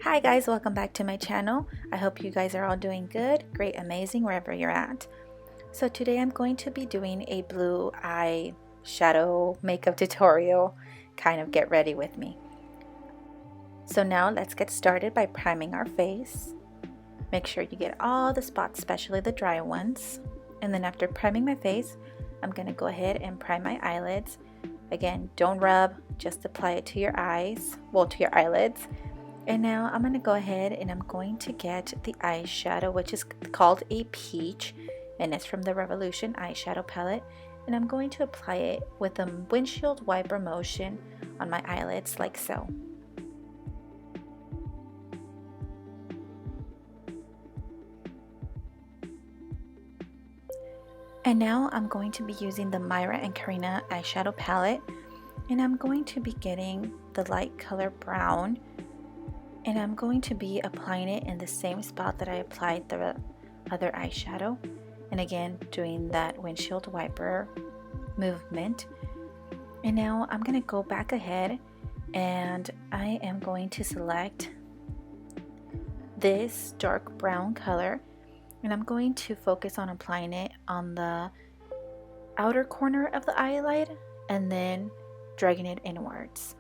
Hi guys, welcome back to my channel. I hope you guys are all doing good, great, amazing wherever you're at. So today I'm going to be doing a blue eye shadow makeup tutorial. Kind of get ready with me. So now let's get started by priming our face. Make sure you get all the spots, especially the dry ones. And then after priming my face, I'm going to go ahead and prime my eyelids. Again, don't rub, just apply it to your eyes, to your eyelids. And now I'm going to go ahead and I'm going to get the eyeshadow, which is called a peach, and it's from the Revolution eyeshadow palette. And I'm going to apply it with a windshield wiper motion on my eyelids like so. And now I'm going to be using the Myra and Karina eyeshadow palette, and I'm going to be getting the light color brown. And I'm going to be applying it in the same spot that I applied the other eyeshadow. And again, doing that windshield wiper movement. And now I'm going to go back ahead and I am going to select this dark brown color. And I'm going to focus on applying it on the outer corner of the eyelid and then dragging it inwards.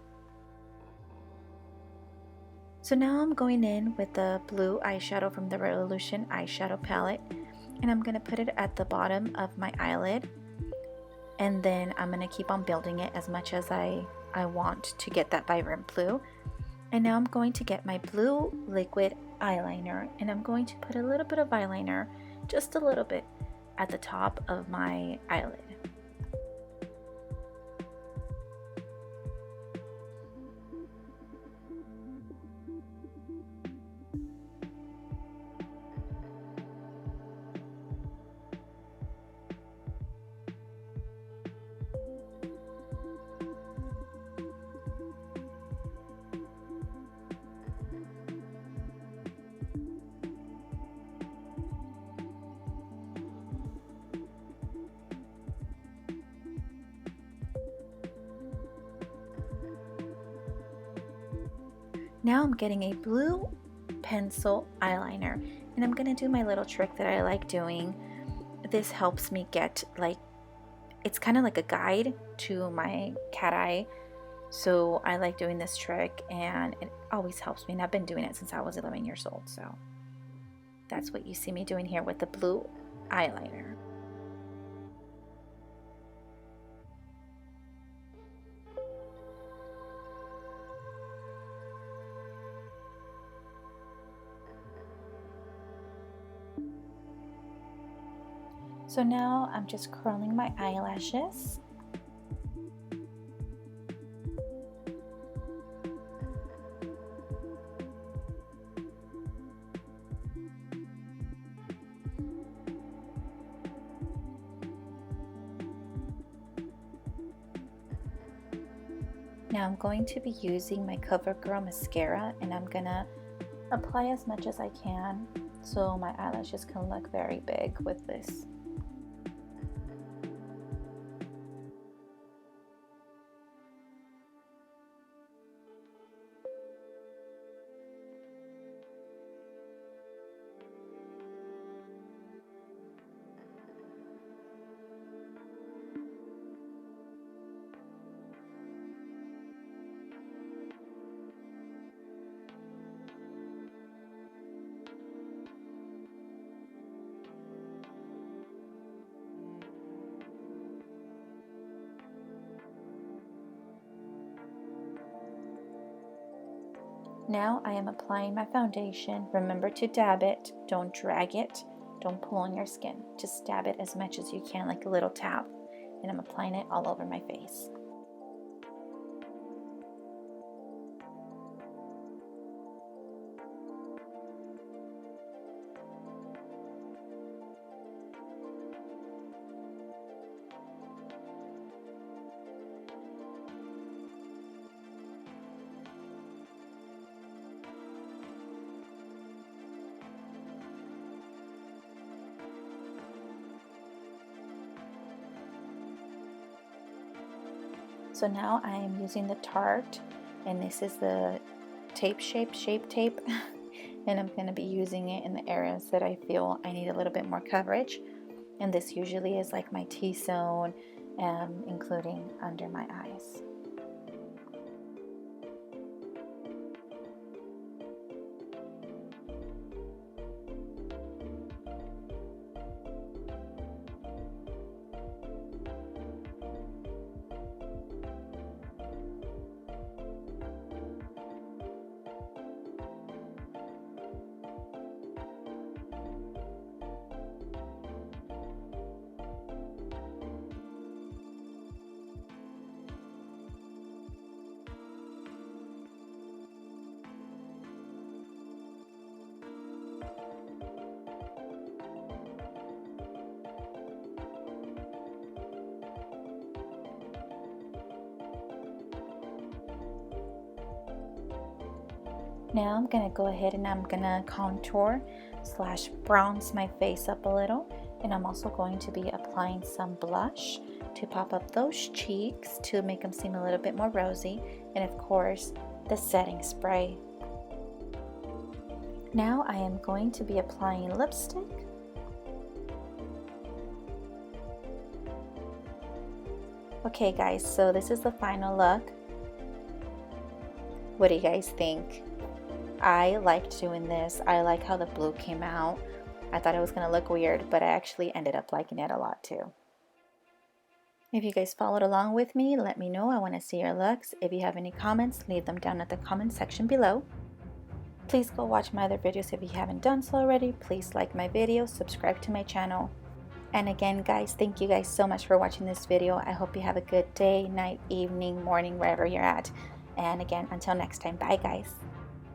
So now I'm going in with the blue eyeshadow from the Revolution eyeshadow palette, and I'm going to put it at the bottom of my eyelid, and then I'm going to keep on building it as much as I want to get that vibrant blue. And now I'm going to get my blue liquid eyeliner, and I'm going to put a little bit of eyeliner, just a little bit, at the top of my eyelid. Now I'm getting a blue pencil eyeliner, and I'm going to do my little trick that I like doing. This helps me get it's kind of like a guide to my cat eye. So I like doing this trick and it always helps me, and I've been doing it since I was 11 years old. So that's what you see me doing here with the blue eyeliner. So now I'm just curling my eyelashes. Now I'm going to be using my CoverGirl mascara, and I'm gonna apply as much as I can so my eyelashes can look very big with this. Now I am applying my foundation. Remember to dab it, don't drag it, don't pull on your skin. Just dab it as much as you can, like a little tap. And I'm applying it all over my face. So now I am using the Tarte, and this is the tape shape tape. And I'm going to be using it in the areas that I feel I need a little bit more coverage. And this usually is like my T-zone, including under my eyes. Now I'm going to go ahead and I'm going to contour / bronze my face up a little. And I'm also going to be applying some blush to pop up those cheeks to make them seem a little bit more rosy. And of course, the setting spray. Now I am going to be applying lipstick. Okay guys, so this is the final look. What do you guys think? I liked doing this. I like how the blue came out. I thought it was going to look weird, but I actually ended up liking it a lot too. If you guys followed along with me, let me know. I want to see your looks. If you have any comments, leave them down at the comment section below. Please go watch my other videos if you haven't done so already. Please like my video, subscribe to my channel. And again guys, thank you guys so much for watching this video. I hope you have a good day, night, evening, morning, wherever you're at. And again, until next time, bye guys.